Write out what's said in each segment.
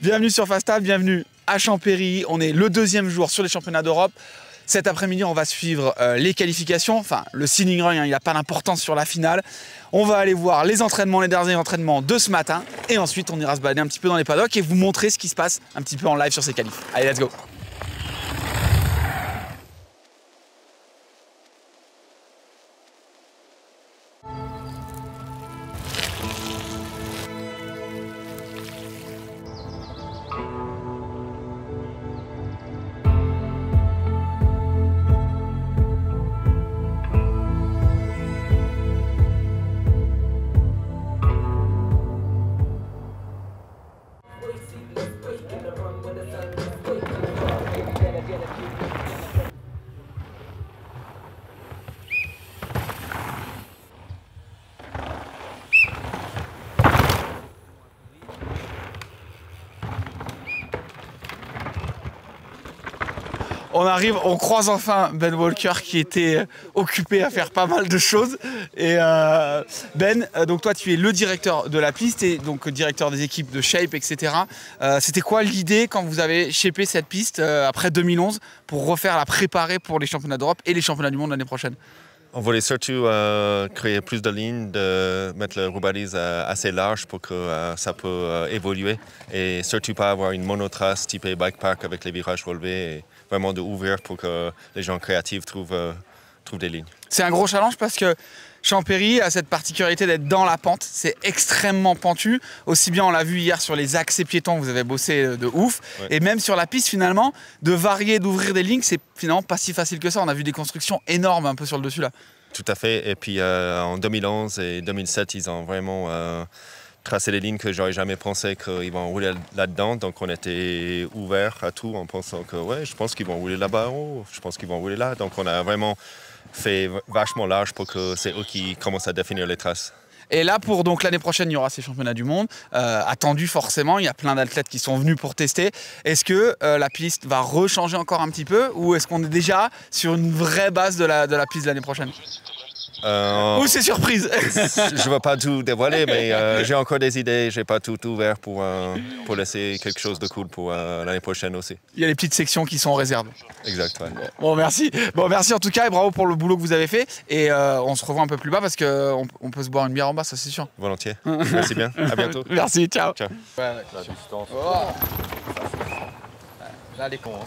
Bienvenue sur Fastap, bienvenue à Champéry. On est le deuxième jour sur les championnats d'Europe. Cet après-midi, on va suivre les qualifications. Enfin, le seeding run, il n'a pas d'importance sur la finale. On va aller voir les entraînements, les derniers entraînements de ce matin. Et ensuite, on ira se balader un petit peu dans les paddocks et vous montrer ce qui se passe un petit peu en live sur ces qualifs. Allez, let's go! On arrive, on croise enfin Ben Walker qui était occupé à faire pas mal de choses. Et Ben, donc toi tu es le directeur de la piste et donc directeur des équipes de shape, etc. C'était quoi l'idée quand vous avez shapé cette piste après 2011 pour refaire la préparer pour les championnats d'Europe et les championnats du monde l'année prochaine? On voulait surtout créer plus de lignes, de mettre le rubalise assez large pour que ça peut évoluer et surtout pas avoir une monotrace typée bike park avec les virages relevés et vraiment de ouvrir pour que les gens créatifs trouvent des lignes. C'est un gros challenge parce que Champéry a cette particularité d'être dans la pente, c'est extrêmement pentu, aussi bien on l'a vu hier sur les accès piétons, vous avez bossé de ouf, ouais. Et même sur la piste finalement, de varier, d'ouvrir des lignes, c'est finalement pas si facile que ça, on a vu des constructions énormes un peu sur le dessus là. Tout à fait, et puis en 2011 et 2007, ils ont vraiment tracé des lignes que j'aurais jamais pensé qu'ils vont rouler là-dedans, donc on était ouvert à tout en pensant que ouais, je pense qu'ils vont rouler là-bas, je pense qu'ils vont rouler là, donc on a vraiment fait vachement large pour que c'est eux qui commencent à définir les traces. Et là, pour donc l'année prochaine, il y aura ces championnats du monde, attendus forcément, il y a plein d'athlètes qui sont venus pour tester. Est-ce que la piste va rechanger encore un petit peu ou est-ce qu'on est déjà sur une vraie base de la piste de l'année prochaine? Ou c'est surprise? Je ne veux pas tout dévoiler, mais j'ai encore des idées. Je n'ai pas tout ouvert pour laisser quelque chose de cool pour l'année prochaine aussi. Il y a les petites sections qui sont en réserve. Exact, ouais. Bon, merci. Bon, merci en tout cas et bravo pour le boulot que vous avez fait. Et on se revoit un peu plus bas parce qu'on peut se boire une bière en bas, ça c'est sûr. Volontiers. Merci bien. À bientôt. Merci, ciao. Ciao. Ouais, la distance. Oh. Là, les cons. Hein.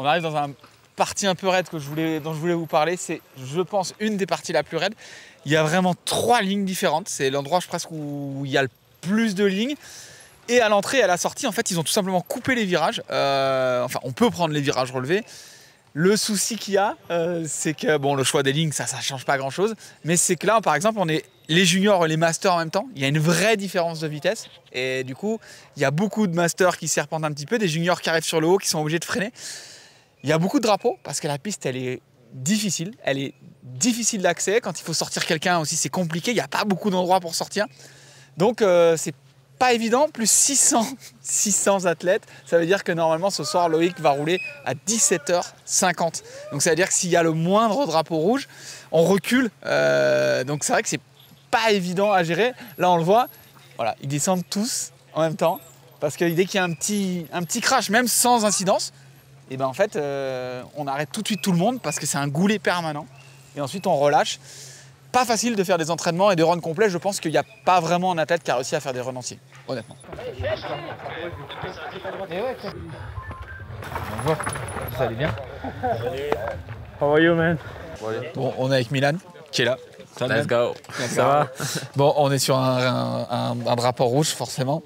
On arrive dans un partie un peu raide dont je voulais vous parler. C'est, je pense, une des parties la plus raide. Il y a vraiment 3 lignes différentes. C'est l'endroit presque où il y a le plus de lignes. Et à l'entrée et à la sortie, en fait, ils ont tout simplement coupé les virages. Enfin, on peut prendre les virages relevés. Le souci qu'il y a, c'est que bon, le choix des lignes, ça ne change pas grand-chose. Mais c'est que là, par exemple, on est les juniors et les masters en même temps. Il y a une vraie différence de vitesse. Et du coup, il y a beaucoup de masters qui serpentent un petit peu, des juniors qui arrivent sur le haut, qui sont obligés de freiner. Il y a beaucoup de drapeaux parce que la piste, elle est difficile d'accès. Quand il faut sortir quelqu'un aussi, c'est compliqué. Il n'y a pas beaucoup d'endroits pour sortir. Donc, c'est pas évident. Plus 600 athlètes. Ça veut dire que normalement, ce soir, Loïc va rouler à 17h50. Donc, ça veut dire que s'il y a le moindre drapeau rouge, on recule. Donc, c'est vrai que c'est pas évident à gérer. Là, on le voit. Voilà, ils descendent tous en même temps. Parce que dès qu'il y a un petit crash, même sans incidence, et ben en fait, on arrête tout de suite tout le monde parce que c'est un goulet permanent. Et ensuite, on relâche. Pas facile de faire des entraînements et des runs complets. Je pense qu'il n'y a pas vraiment un athlète qui a réussi à faire des runs entiers, honnêtement. Bonjour, ça allait bien? How are you, man? Bon, on est avec Milan qui est là. Let's go. Ça va? Bon, on est sur un drapeau rouge, forcément.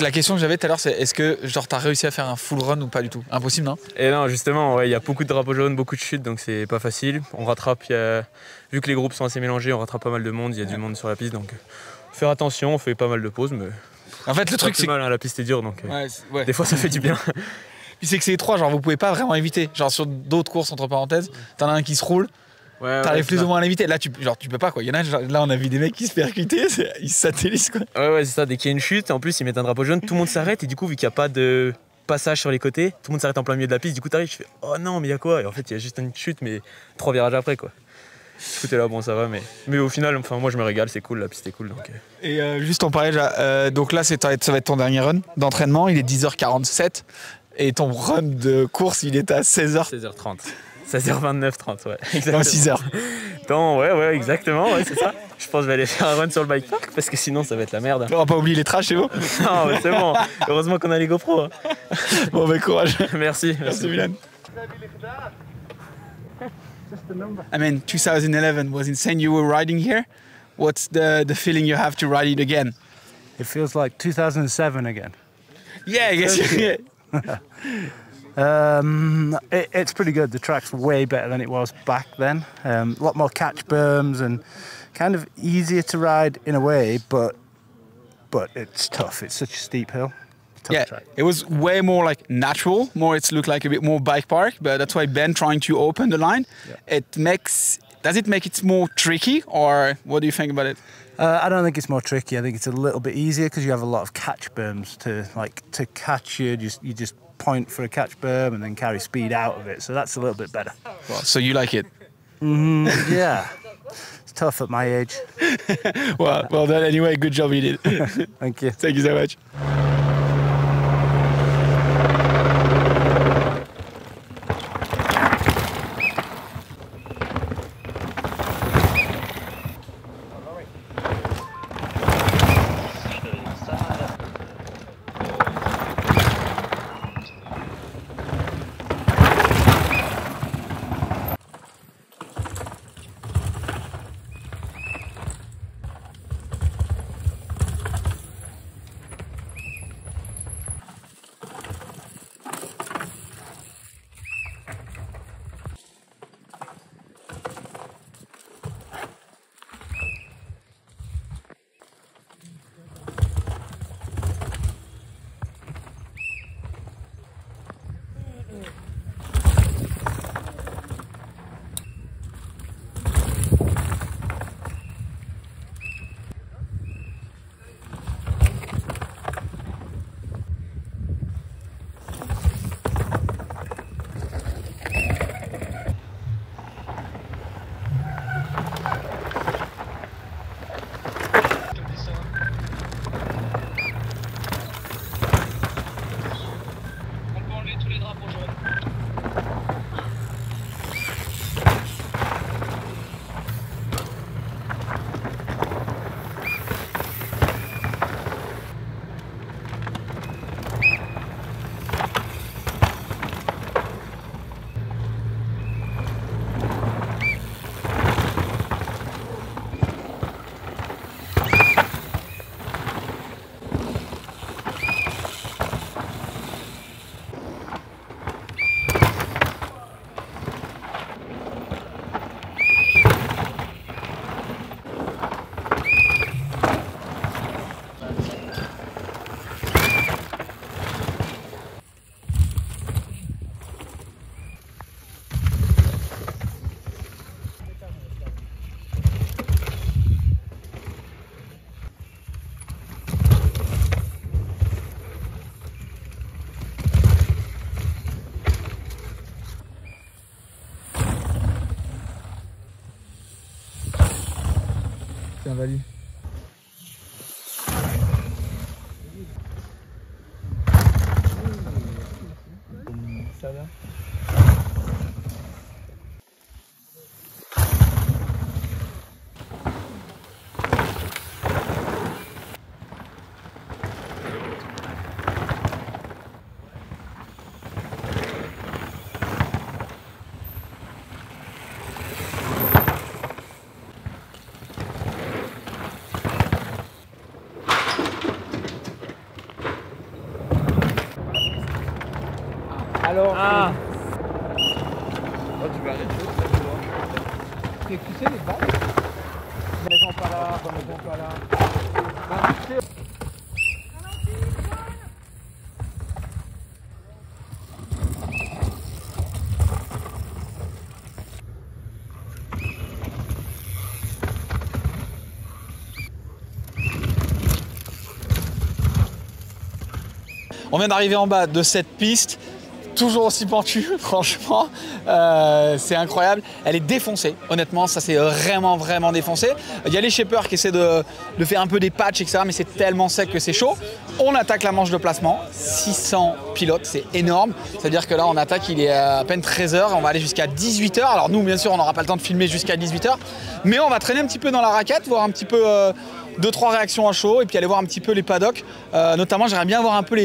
La question que j'avais tout à l'heure, c'est est-ce que genre t'as réussi à faire un full run ou pas du tout? Impossible, non? Et non, justement, il y a beaucoup de drapeaux jaunes, beaucoup de chutes, donc c'est pas facile. On rattrape, vu que les groupes sont assez mélangés, on rattrape pas mal de monde, il y a du monde sur la piste, donc faire attention, on fait pas mal de pauses, mais En fait, le truc, c'est c'est mal, hein, la piste est dure, donc ouais. des fois ça fait du bien. Puis c'est que c'est étroit, genre vous pouvez pas vraiment éviter. Genre sur d'autres courses, entre parenthèses, t'en as un qui se roule, t'arrives plus ou moins à l'éviter. Là, tu peux pas quoi. Il y en a, genre, là, on a vu des mecs qui se percutaient, ils se satellisent quoi. Ouais, c'est ça, dès qu'il y a une chute, en plus ils mettent un drapeau jaune, tout le monde s'arrête, et du coup, vu qu'il n'y a pas de passage sur les côtés, tout le monde s'arrête en plein milieu de la piste, du coup t'arrives, tu fais oh non, mais il y a quoi? Et en fait, il y a juste une chute, mais 3 virages après quoi. Du coup, t'es là, bon, ça va, mais au final, enfin, moi je me régale, c'est cool, la piste est cool. Donc, Et juste on parlait, donc là, ça va être ton dernier run d'entraînement, il est 10h47, et ton run de course, il est à 16h. 16h30. 16h29, 30, ouais. Exactement. Dans 6h. Donc, ouais, exactement, ouais, c'est ça. Je pense que je vais aller faire un run sur le bike park parce que sinon ça va être la merde. On va pas oublier les trashs chez vous. Non, mais c'est bon. Heureusement qu'on a les GoPro. Hein. Bon, bah courage. Merci. Milan. I mean, 2011 was insane. You were riding here. What's the feeling you have to ride it again? It feels like 2007 again. Yeah, I guess. Yeah. It's pretty good. The track's way better than it was back then. A lot more catch berms and kind of easier to ride in a way, but it's tough. It's such a steep hill. Yeah, track. it was way more like natural. It's looked like a bit more bike park, but that's why Ben trying to open the line. Yeah. Does it make it more tricky, or what do you think about it? I don't think it's more tricky. I think it's a little bit easier because you have a lot of catch berms to catch you. You just point for a catch berm and then carry speed out of it. So that's a little bit better. Well, so you like it? Yeah. It's tough at my age. well then anyway, good job you did. Thank you. Thank you so much. Tiens, Vali. Ça va? Alors, Ah. oh, tu vas arrêter. Tu sais les balles? Elles vont pas là, elles vont pas là. Bah, tu sais, on vient d'arriver en bas de cette piste, toujours aussi pentue, franchement, c'est incroyable. Elle est défoncée, honnêtement, ça c'est vraiment défoncé. Il y a les shapers qui essaient de faire un peu des patchs, etc., mais c'est tellement sec que c'est chaud. On attaque la manche de placement, 600 pilotes, c'est énorme. C'est-à-dire que là, on attaque, il est à peine 13h, on va aller jusqu'à 18h. Alors nous, bien sûr, on n'aura pas le temps de filmer jusqu'à 18h, mais on va traîner un petit peu dans la raquette, voir un petit peu 2-3 réactions à chaud, et puis aller voir un petit peu les paddocks. Notamment, j'aimerais bien voir un peu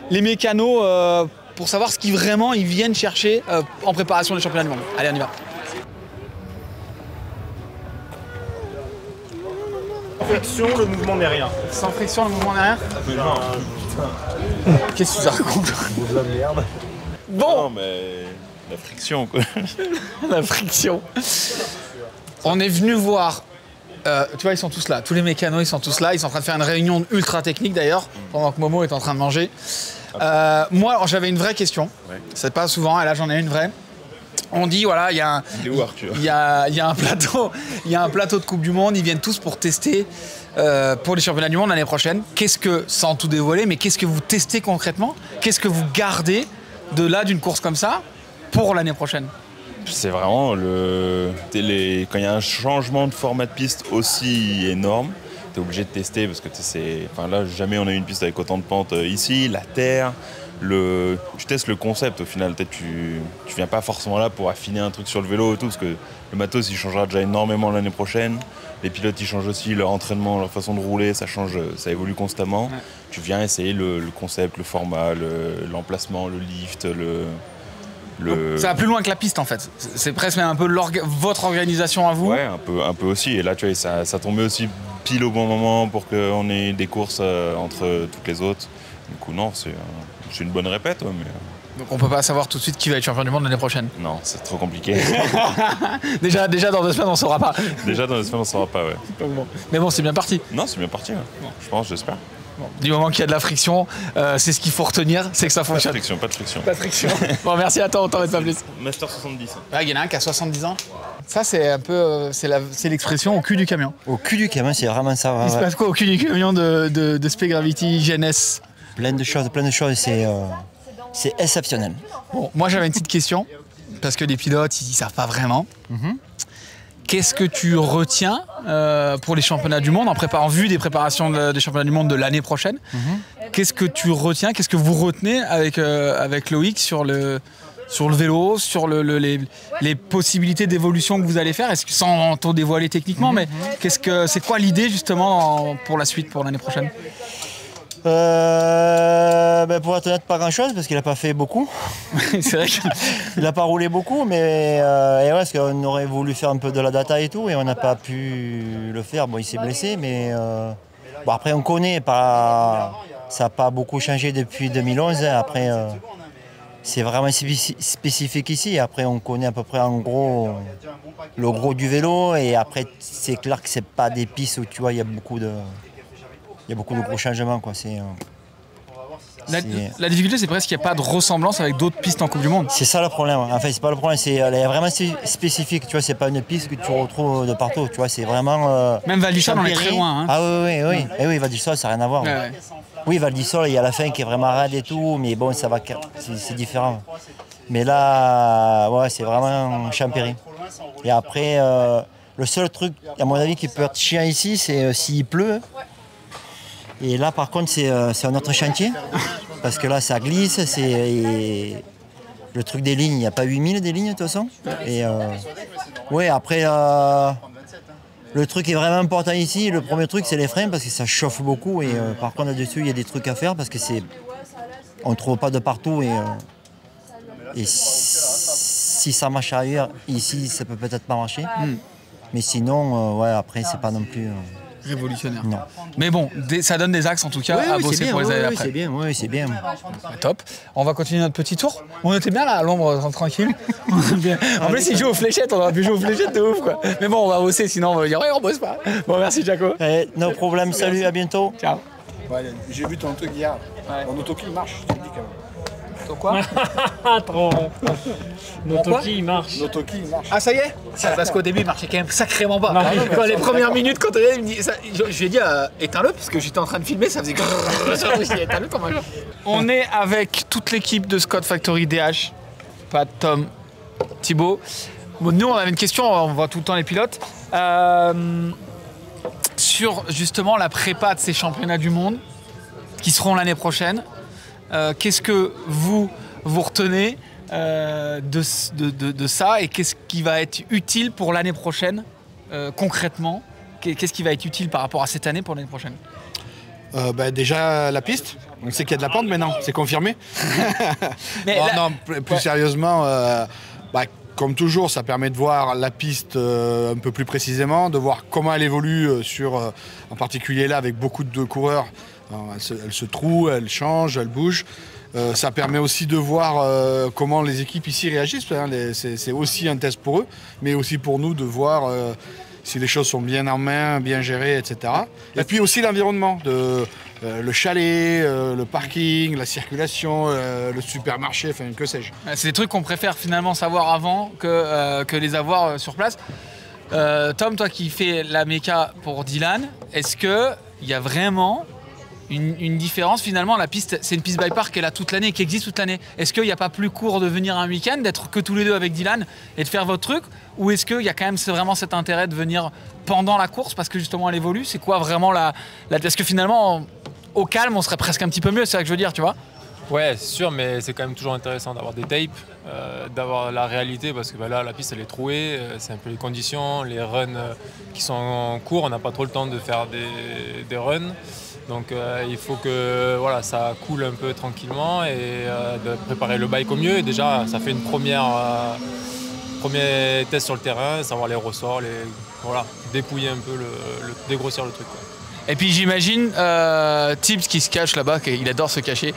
les mécanos pour savoir ce qu'ils vraiment ils viennent chercher en préparation des championnats du monde. Allez, on y va. Sans friction, le mouvement n'est rien. Sans friction, le mouvement derrière. Qu'est-ce que tu racontes? De la merde. Bon, Non, mais la friction, quoi. la friction. On est venu voir. Tu vois, ils sont tous là. Tous les mécanos, ils sont tous là. Ils sont en train de faire une réunion ultra technique d'ailleurs, pendant que Momo est en train de manger. Moi, j'avais une vraie question. Ouais. C'est pas souvent, et là j'en ai une vraie. On dit, voilà, il y a un, Il est où, Arthur? il y a un plateau de Coupe du Monde. Ils viennent tous pour tester pour les championnats du monde l'année prochaine. Qu'est-ce que, sans tout dévoiler, mais qu'est-ce que vous testez concrètement? Qu'est-ce que vous gardez de là d'une course comme ça pour l'année prochaine? C'est vraiment quand il y a un changement de format de piste aussi énorme, tu es obligé de tester parce que là, jamais on a eu une piste avec autant de pentes ici, la terre. Tu testes le concept au final. Peut-être tu viens pas forcément là pour affiner un truc sur le vélo et tout, parce que le matos il changera déjà énormément l'année prochaine. Les pilotes ils changent aussi leur entraînement, leur façon de rouler, ça change, ça évolue constamment. Ouais. Tu viens essayer le concept, le format, l'emplacement, le lift, Ça va plus loin que la piste en fait. C'est presque un peu votre organisation à vous. Ouais, un peu aussi. Et là, tu vois, ça tombait aussi pile au bon moment pour qu'on ait des courses entre toutes les autres. Du coup, non, c'est une bonne répète. Ouais, mais... Donc on peut pas savoir tout de suite qui va être champion du monde l'année prochaine. Non, c'est trop compliqué. déjà dans 2 semaines, on saura pas. Déjà dans 2 semaines, on saura pas, ouais. Bon. Mais bon, c'est bien parti. Non, c'est bien parti. Ouais. Bon. Je pense, j'espère. Bon. Du moment qu'il y a de la friction, c'est ce qu'il faut retenir, c'est que ça fonctionne. Pas de friction. Pas de friction. Bon, merci à toi, on t'en met pas plus. Master 70. Il y en a un qui a 70 ans. Ça, c'est un peu, c'est l'expression au cul du camion. Au cul du camion, c'est vraiment ça. Il se passe quoi au cul du camion de Spé Gravity GNS? Plein de choses, c'est exceptionnel. Bon, moi j'avais une petite question, parce que les pilotes, ils savent pas vraiment. Qu'est-ce que tu retiens pour les championnats du monde, en vue des préparations des championnats du monde de l'année prochaine? Qu'est-ce que tu retiens, qu'est-ce que vous retenez avec Loïc sur le vélo, sur les possibilités d'évolution que vous allez faire? Est-ce que, sans t'en dévoiler techniquement, mais c'est quoi l'idée justement pour la suite, pour l'année prochaine? Pour être honnête, pas grand-chose, parce qu'il n'a pas fait beaucoup. C'est vrai qu'il n'a pas roulé beaucoup, mais parce qu'on aurait voulu faire un peu de la data et tout, et on n'a pas pu le faire. Bon, il s'est blessé, mais après on connaît, ça n'a pas beaucoup changé depuis 2011. Après, c'est vraiment spécifique ici. Après, on connaît à peu près en gros le gros du vélo, et après, c'est clair que c'est pas des pistes où tu vois, il y a beaucoup de gros changements, quoi. La difficulté, c'est presque qu'il n'y a pas de ressemblance avec d'autres pistes en Coupe du Monde. C'est ça le problème. Enfin, c'est pas le problème, elle est vraiment spécifique. Tu vois, c'est pas une piste que tu retrouves de partout. Tu vois, c'est vraiment. Même Val d'Isole, on est très loin. Hein. Ah oui. Et oui, Val d'Isole, ça n'a rien à voir. Ouais. Oui, Val d'Isole, il y a la fin qui est vraiment raide et tout, mais bon, ça va, c'est différent. Mais là, ouais, c'est vraiment Champéry. Et après, le seul truc, à mon avis, qui peut être chiant ici, c'est s'il pleut. Et là, par contre, c'est un autre chantier, parce que là, ça glisse, le truc des lignes, il n'y a pas 8000 des lignes, de toute façon. Et après, le truc qui est vraiment important ici, le premier truc, c'est les freins, parce que ça chauffe beaucoup. Et par contre, là-dessus, il y a des trucs à faire, parce que on ne trouve pas de partout. Et si ça marche ailleurs, ici, ça peut peut-être pas marcher. Mais sinon, après, c'est pas non plus... révolutionnaire. Non. Mais bon, ça donne des axes en tout cas à bosser pour les années d'après. c'est bien, oui, c'est bien. Top. On va continuer notre petit tour. On était bien là à l'ombre, tranquille. En plus, il joue aux fléchettes, on aurait pu jouer aux fléchettes de ouf quoi. Mais bon, on va bosser, sinon on va dire ouais, on bosse pas. Bon, merci Jaco. No problème, salut, à bientôt. Ciao. Ouais, j'ai vu ton truc hier. Mon autokill marche, je te le dis quand même. Ton quoi? Trop. Notoki, il marche. L'autokill marche. Ah, ça y est? Parce qu'au début, il marchait quand même sacrément bas. Non, Quand les premières minutes, quand il me dit ça, je lui ai dit éteins-le, parce que j'étais en train de filmer, ça faisait éteins-le ton machin. On est avec toute l'équipe de Scott Factory DH. Pat, Tom, Thibaut. Bon, nous, on avait une question, on voit tout le temps les pilotes. Sur justement la prépa de ces championnats du monde qui seront l'année prochaine. Qu'est-ce que vous retenez de ça et qu'est-ce qui va être utile pour l'année prochaine concrètement? Qu'est-ce qui va être utile par rapport à cette année pour l'année prochaine? Déjà la piste, on sait qu'il y a de la pente maintenant, c'est confirmé. Mais plus sérieusement, comme toujours, ça permet de voir la piste un peu plus précisément, de voir comment elle évolue en particulier là avec beaucoup de coureurs. Alors, elle se troue, elle change, elle bouge. Ça permet aussi de voir comment les équipes ici réagissent. C'est aussi un test pour eux, mais aussi pour nous de voir si les choses sont bien en main, bien gérées, etc. Et puis aussi l'environnement, le chalet, le parking, la circulation, le supermarché, enfin que sais-je. C'est des trucs qu'on préfère finalement savoir avant que les avoir sur place. Tom, toi qui fais la méca pour Dylan, est-ce qu'il y a vraiment une différence finalement? La piste, c'est une piste by park qui est là toute l'année, qui existe toute l'année. Est-ce qu'il n'y a pas plus court de venir un week-end, d'être que tous les deux avec Dylan et de faire votre truc? Ou est-ce qu'il y a quand même vraiment cet intérêt de venir pendant la course parce que justement elle évolue? C'est quoi vraiment parce que finalement, au calme, on serait presque un petit peu mieux, c'est ça que je veux dire, tu vois? Ouais, c'est sûr, mais c'est quand même toujours intéressant d'avoir des tapes, d'avoir la réalité, parce que là, la piste, elle est trouée, c'est un peu les conditions, les runs qui sont en cours, on n'a pas trop le temps de faire des runs. Donc il faut que ça coule un peu tranquillement et de préparer le bike au mieux. Et déjà, ça fait une premier test sur le terrain, savoir les ressorts, dépouiller un peu, dégrossir le truc, quoi. Et puis j'imagine, Tibbs qui se cache là-bas, il adore se cacher,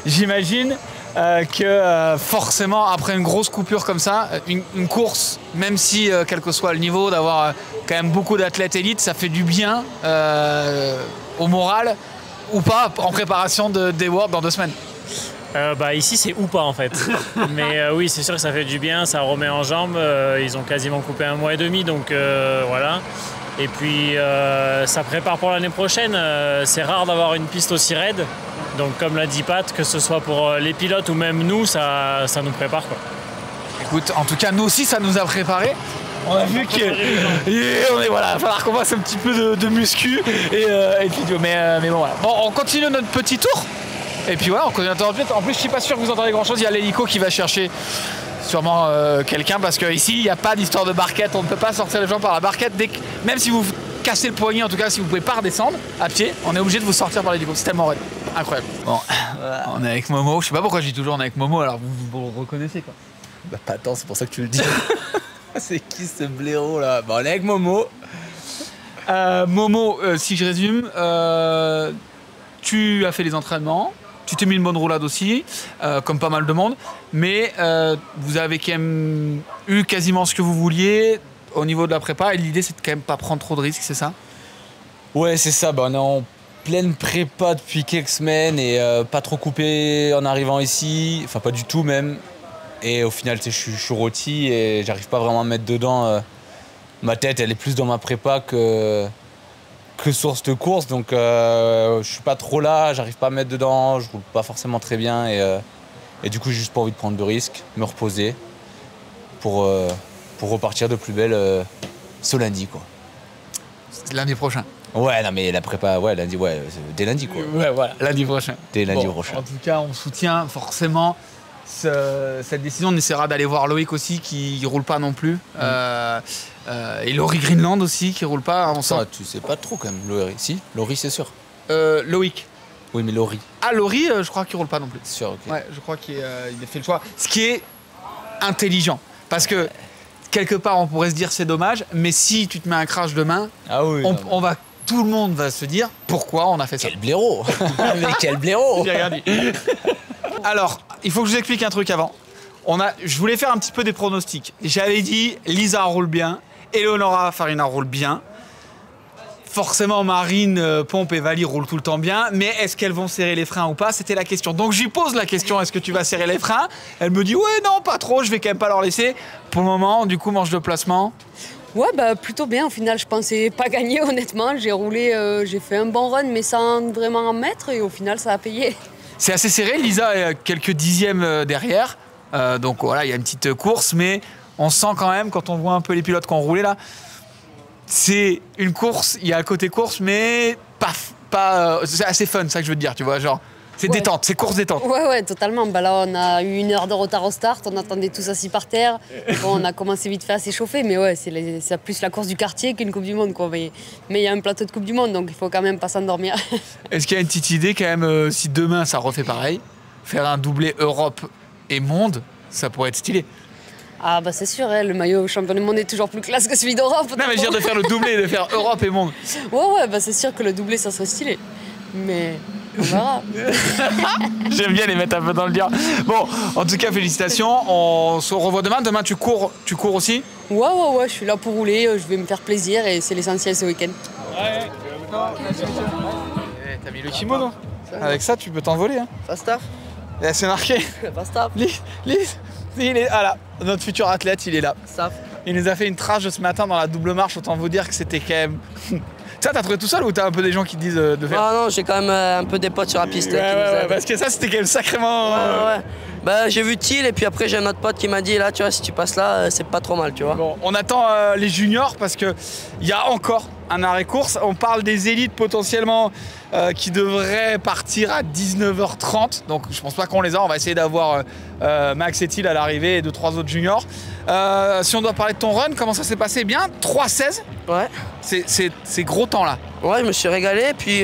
j'imagine que forcément après une grosse coupure comme ça, une course, même si quel que soit le niveau, d'avoir quand même beaucoup d'athlètes élites, ça fait du bien au moral ou pas en préparation des Worlds dans 2 semaines. Ici c'est ou pas en fait. Mais oui, c'est sûr que ça fait du bien, ça remet en jambes. Ils ont quasiment coupé 1 mois et demi, donc voilà. Et puis ça prépare pour l'année prochaine. C'est rare d'avoir une piste aussi raide. Donc comme l'a dit Pat, que ce soit pour les pilotes ou même nous, ça nous prépare, quoi. Écoute, en tout cas nous aussi ça nous a préparé. On a vu il va falloir qu'on fasse un petit peu de muscu et de vidéo. Mais bon voilà. Bon, on continue notre petit tour. Et puis voilà, on continue notre tour. En plus je suis pas sûr que vous entendez grand chose. Il y a l'hélico qui va chercher sûrement quelqu'un, parce qu'ici il n'y a pas d'histoire de barquette, on ne peut pas sortir les gens par la barquette. Même si vous cassez le poignet, en tout cas si vous ne pouvez pas redescendre à pied, on est obligé de vous sortir par l'hélico. C'est tellement raide, incroyable. Bon, on est avec Momo, je sais pas pourquoi je dis toujours on est avec Momo, alors vous le reconnaissez quoi. Bah pas tant, c'est pour ça que tu le dis. C'est qui ce blaireau là? Bah on est avec Momo. Momo, si je résume, tu as fait les entraînements. Tu t'es mis une bonne roulade aussi, comme pas mal de monde, mais vous avez quand même eu quasiment ce que vous vouliez au niveau de la prépa, et l'idée c'est de quand même pas prendre trop de risques, c'est ça? Ouais, c'est ça, on est en pleine prépa depuis quelques semaines et pas trop coupé en arrivant ici, enfin pas du tout même. Et au final, je suis rôti et j'arrive pas vraiment à me mettre dedans. Ma tête, elle est plus dans ma prépa que source de course, donc je suis pas trop là, j'arrive pas à me mettre dedans, je roule pas forcément très bien et du coup j'ai juste pas envie de prendre de risques, me reposer pour repartir de plus belle ce lundi, quoi. Lundi prochain. Ouais, non mais la prépa, ouais, lundi, ouais, dès lundi, quoi. Ouais, voilà, lundi prochain. Dès lundi prochain. En tout cas, on soutient forcément cette décision. On essaiera d'aller voir Loïc aussi, qui roule pas non plus. Et Laurie Greenland aussi, qui roule pas. Tu sais pas trop quand même, Laurie. Si, Laurie, c'est sûr. Loïc. Oui, mais Laurie. Ah, Laurie, je crois qu'il roule pas non plus. C'est sûr, ok. Ouais, je crois qu'il a fait le choix. Ce qui est intelligent. Parce que quelque part on pourrait se dire c'est dommage, mais si tu te mets un crash demain, tout le monde va se dire pourquoi on a fait ça. Quel blaireau. Mais quel blaireau. J'ai rien dit. Alors, il faut que je vous explique un truc avant. Je voulais faire un petit peu des pronostics. J'avais dit Lisa roule bien, Eleonora Farina roule bien. Forcément, Marine, Pompe et Vali roulent tout le temps bien, mais est-ce qu'elles vont serrer les freins ou pas? C'était la question. Donc, je lui pose la question, est-ce que tu vas serrer les freins? Elle me dit, ouais, non, pas trop, je vais quand même pas leur laisser. Pour le moment, du coup, manche de placement. Ouais, bah plutôt bien. Au final, je pensais pas gagner, honnêtement. J'ai roulé, j'ai fait un bon run, mais sans vraiment en mettre, et au final, ça a payé. C'est assez serré. Lisa est quelques dixièmes derrière. Donc voilà, il y a une petite course, mais on sent quand même, quand on voit un peu les pilotes qui ont roulé là, c'est une course, il y a un côté course, mais pas c'est assez fun, c'est ça que je veux te dire, tu vois, genre, c'est détente, c'est course détente. Ouais, totalement. Bah là, on a eu 1 heure de retard au start, on attendait tous assis par terre. Bon, on a commencé vite fait à s'échauffer, mais ouais, c'est plus la course du quartier qu'une Coupe du Monde, quoi. Mais il y a un plateau de Coupe du Monde, donc il faut quand même pas s'endormir. Est-ce qu'il y a une petite idée quand même, si demain ça refait pareil, faire un doublé Europe et Monde, ça pourrait être stylé? Ah bah c'est sûr, hein, le maillot champion du monde est toujours plus classe que celui d'Europe. Non mais je veux dire de faire le doublé, de faire Europe et Monde. Ouais, bah c'est sûr que le doublé ça serait stylé. Mais on verra. J'aime bien les mettre un peu dans le dur. Bon, en tout cas félicitations, on se revoit demain. Demain tu cours aussi? Ouais, je suis là pour rouler, je vais me faire plaisir et c'est l'essentiel ce week-end. Ouais. T'as mis le kimono. Avec ça tu peux t'envoler. Hein. Fast off. C'est marqué. Fast off. Lise, il est là. Notre futur athlète, il est là. Il nous a fait une trace ce matin dans la double marche, autant vous dire que c'était quand même... Ça, t'as trouvé tout seul ou t'as un peu des gens qui te disent de faire? Non, j'ai quand même un peu des potes sur la piste. Ouais, parce que ça, c'était quand même sacrément... Ouais. Bah, j'ai vu Thiel et puis après, j'ai un autre pote qui m'a dit, là, tu vois, si tu passes là, c'est pas trop mal, tu vois. Bon, on attend les juniors parce qu'il y a encore un arrêt course. On parle des élites potentiellement qui devraient partir à 19h30. Donc, je pense pas qu'on les a. On va essayer d'avoir Max et Thiel à l'arrivée et 2-3 autres juniors. Si on doit parler de ton run, comment ça s'est passé? Bien, 3:16. Ouais. C'est gros temps là. Ouais, je me suis régalé. Puis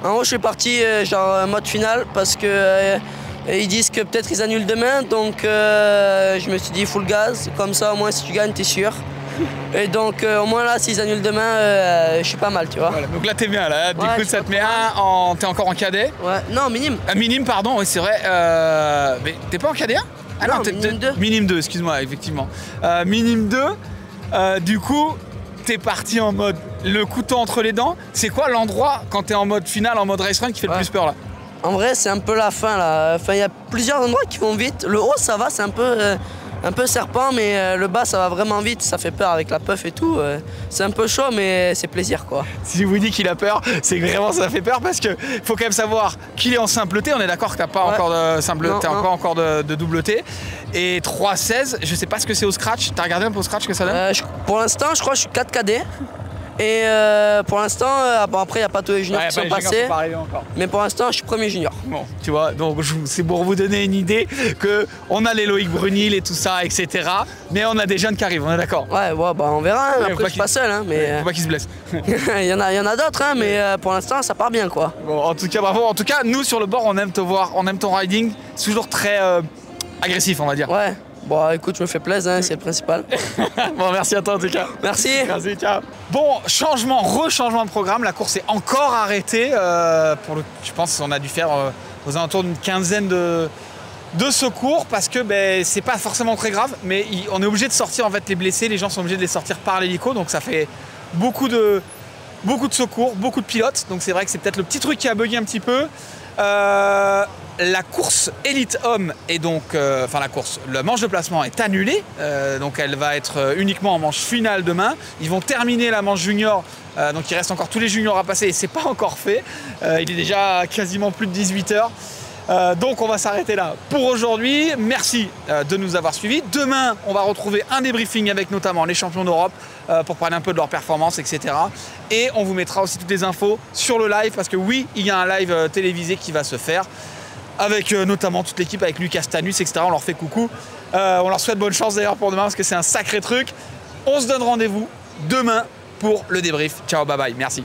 en haut, je suis parti genre mode finale parce que ils disent que peut-être ils annulent demain. Donc je me suis dit full gaz. Comme ça, au moins, si tu gagnes, t'es sûr. Et donc au moins là, s'ils annulent demain, je suis pas mal, tu vois. Voilà, donc là, t'es bien là. Du ouais, coup, ça te met t'es encore en cadet. Ouais, non, minime. Minime, pardon, oui, c'est vrai. Mais t'es pas en cadet 1? Ah non, minime 2. Minime 2, excuse-moi, effectivement. Minime 2, du coup, t'es parti en mode le couteau entre les dents. C'est quoi l'endroit, quand t'es en mode finale, en mode race run, qui fait le plus peur là? En vrai, c'est un peu la fin là. Enfin, il y a plusieurs endroits qui vont vite. Le haut, ça va, c'est un peu serpent, mais le bas, ça va vraiment vite. Ça fait peur avec la puff et tout. C'est un peu chaud, mais c'est plaisir, quoi. Si je vous dis qu'il a peur, c'est que vraiment ça fait peur parce que faut quand même savoir qu'il est en simple T. On est d'accord que t'as pas encore de simple, t'as encore de double T. Et 3:16, je sais pas ce que c'est au scratch. T'as regardé un peu au scratch que ça donne? Pour l'instant, je crois que je suis 4 KD. Et pour l'instant, bon, après, il n'y a pas tous les juniors qui sont passés. Mais pour l'instant, je suis premier junior. Bon, tu vois, donc c'est pour vous donner une idée qu'on a les Loïc Brunil et tout ça, etc. Mais on a des jeunes qui arrivent, on est d'accord? Ouais, bah, on verra. Hein. Après, je suis pas seul. Hein, mais... Faut pas qu'ils se blessent. Il y en a d'autres, hein, mais pour l'instant, ça part bien, quoi. Bon, en tout cas, bravo. En tout cas, nous, sur le bord, on aime te voir, on aime ton riding. C'est toujours très agressif, on va dire. Ouais. Bon, écoute, je me fais plaisir, hein, c'est le principal. Bon, merci à toi en tout cas. Merci. Merci, ciao. Bon, rechangement de programme. La course est encore arrêtée. Je pense qu'on a dû faire aux alentours d'une quinzaine de secours parce que c'est pas forcément très grave, mais on est obligé de sortir en fait les blessés. Les gens sont obligés de les sortir par l'hélico, donc ça fait beaucoup de secours, beaucoup de pilotes. Donc c'est vrai que c'est peut-être le petit truc qui a bugué un petit peu. La course élite homme et donc, le manche de placement est annulée, donc elle va être uniquement en manche finale demain. Ils vont terminer la manche junior, donc il reste encore tous les juniors à passer et c'est pas encore fait. Il est déjà quasiment plus de 18h. Donc on va s'arrêter là pour aujourd'hui. Merci de nous avoir suivis. Demain, on va retrouver un débriefing avec notamment les champions d'Europe pour parler un peu de leur performance, etc. Et on vous mettra aussi toutes les infos sur le live parce que oui, il y a un live télévisé qui va se faire avec notamment toute l'équipe, avec Lucas Stanus, etc. On leur fait coucou. On leur souhaite bonne chance d'ailleurs pour demain parce que c'est un sacré truc. On se donne rendez-vous demain pour le débrief. Ciao, bye bye, merci.